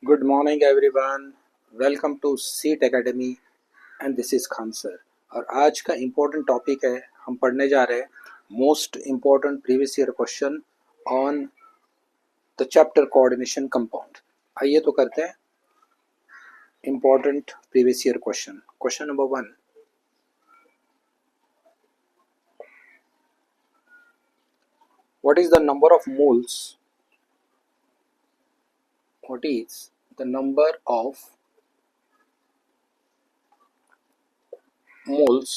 Good morning everyone. Welcome to seat academy and this is Khan sir. और आज का important topic है, हम पढ़ने जा रहे हैं most important previous year question on the chapter coordination compound. आइए तो करते हैं important previous year question. Question number 1, what is the number of moles what is the number of moles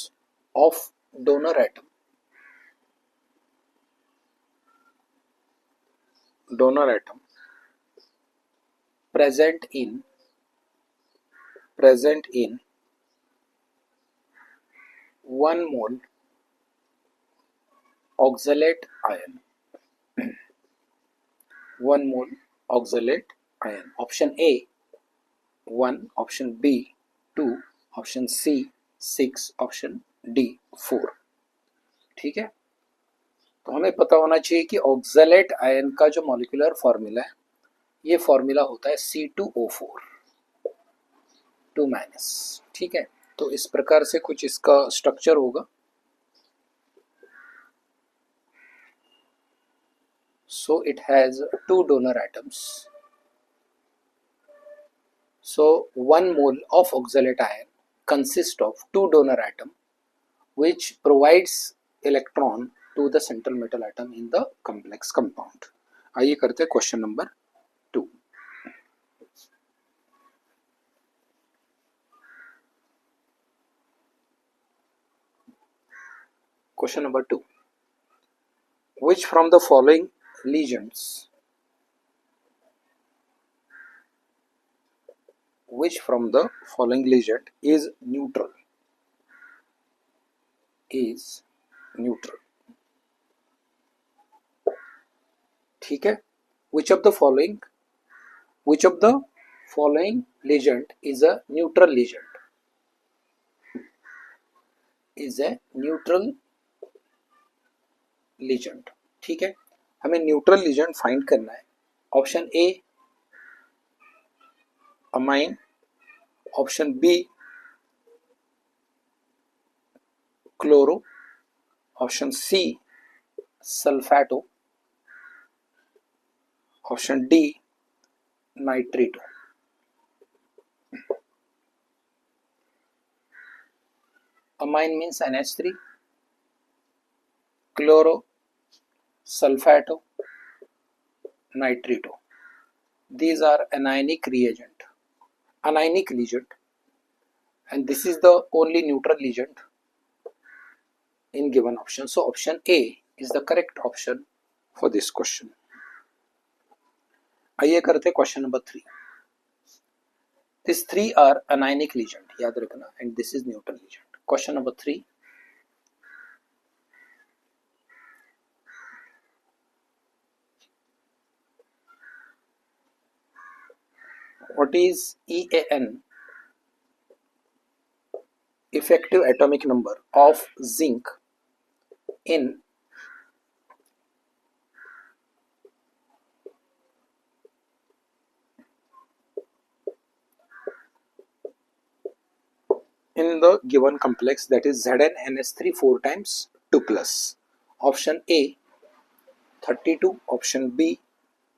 of donor atom present in 1 mole oxalate ion 1 mole oxalate ion। Option A 1, option B 2, option C 6, option D 4। ठीक है, तो हमें पता होना चाहिए कि oxalate ion का जो मॉलिक्यूलर फॉर्मूला है, ये फॉर्मूला होता है C2O4 2-। ठीक है, तो इस प्रकार से कुछ इसका स्ट्रक्चर होगा। So it has 2 donor atoms. So 1 mole of oxalate ion consists of 2 donor atom which provides electron to the central metal atom in the complex compound। आइए करते हैं question number 2। Question number 2, which from the following lesions is neutral ठीक है, which of the following legend is a neutral legend। ठीक है, हमें neutral legend find करना है। Option A amine, option B chloro, option C sulfato, option D nitrato. Amine means NH3, chloro, sulfato, nitrito. These are anionic legend, and this is the only neutral legend in given option. So option A is the correct option for this question। आइए करते question number 3। These 3 are anionic legend, याद रखना, and this is neutral legend। Question number 3, what is EAN, effective atomic number of zinc in the given complex, that is ZnNH3 4 times 2 plus। Option A 32, option B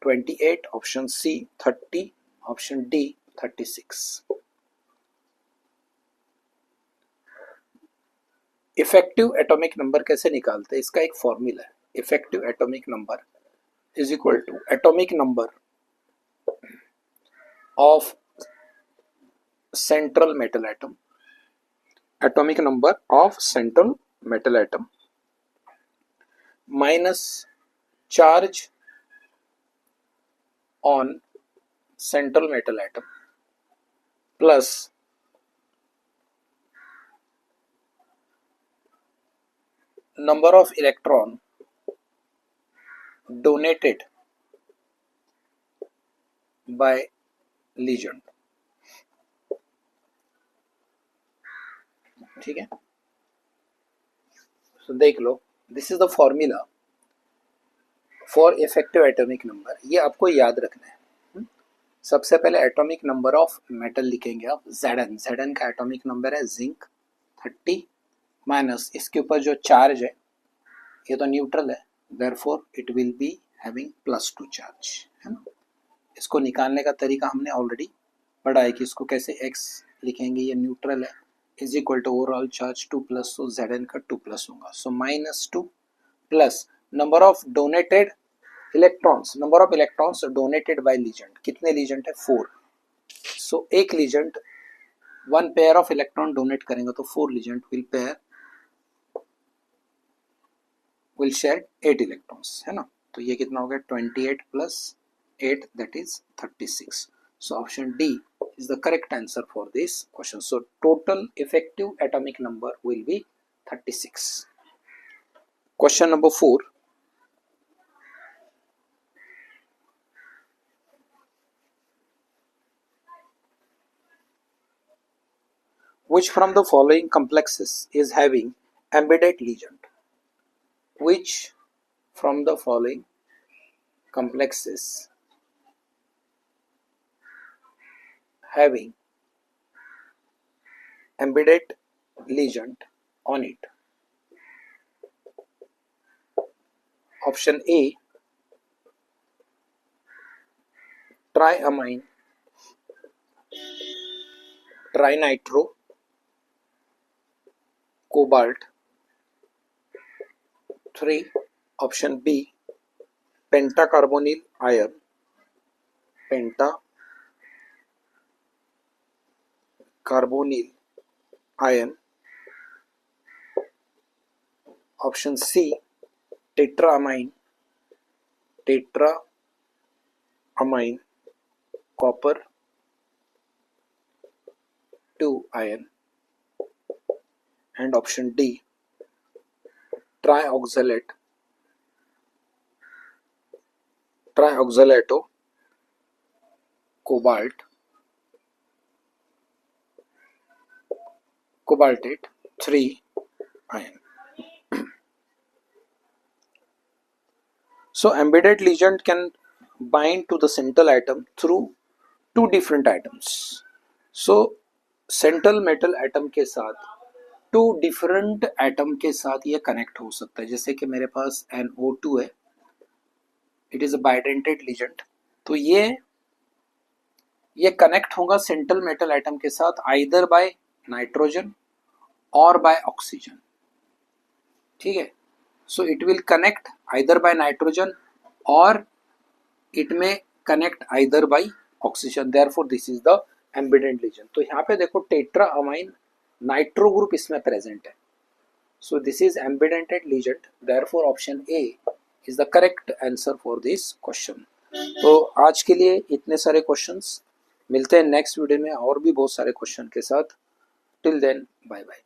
28, option C 30, option D 36। Effective atomic number कैसे निकालते हैं, इसका एक formula है। Effective atomic number is equal to atomic number of central metal atom, atomic number of central metal atom minus charge on central metal atom plus number of electron donated by legend। ठीक है, तो देख लो, this is the formula for effective atomic number. ये आपको याद रखना है। सबसे पहले एटॉमिक नंबर ऑफ मेटल लिखेंगे आप Zn। Zn का एटॉमिक नंबर है जिंक 30 माइनस इसके ऊपर जो चार्ज है ये तो न्यूट्रल है, therefore it will be having +2 charge, है ना। इसको निकालने का तरीका हमने ऑलरेडी पढ़ा है कि इसको कैसे x लिखेंगे, ये न्यूट्रल है, is equal to overall charge 2+, so Zn का 2+ होगा, so -2 plus number of donated electrons, number of electrons donated by ligand, कितने लीजेंड है 4, सो एक ligand 1 pair of electron donate करेंगे तो 4 लीजेंड विल शेयर 8 इलेक्ट्रॉन्स, है ना। तो ये कितना हो गया 28 + 8 that is 36, so option D is the correct answer for this question. So total effective atomic number will be 36. Question number 4. Which from the following complexes is having embedded legend? Which from the following complexes having embedded legend on it? Option A, triamine, trinitro, cobalt 3. Option B, pentacarbonyl iron, pentacarbonyl iron. Option C, tetraamine copper 2 iron. And option D, trioxalato cobaltate 3 iron. So embedded legend can bind to the central atom through 2 different atoms. So central metal atom के साथ 2 different atom के साथ ये connect हो सकता है। जैसे कि मेरे पास NO2 है, it is a bidentate ligand, तो ये कनेक्ट होगा सेंट्रल मेटल एटम के साथ आइदर बाय नाइट्रोजन और बाय ऑक्सीजन, ठीक है। So it will connect either by nitrogen और it may connect either by oxygen, therefore this is the ambident ligand. तो यहाँ पे देखो टेट्राअमाइन नाइट्रो ग्रुप इसमें प्रेजेंट है, so this is ambidentate ligand, therefore option A is the correct answer for this question. तो आज के लिए इतने सारे क्वेश्चंस, मिलते हैं नेक्स्ट वीडियो में और भी बहुत सारे क्वेश्चन के साथ। Till then bye bye.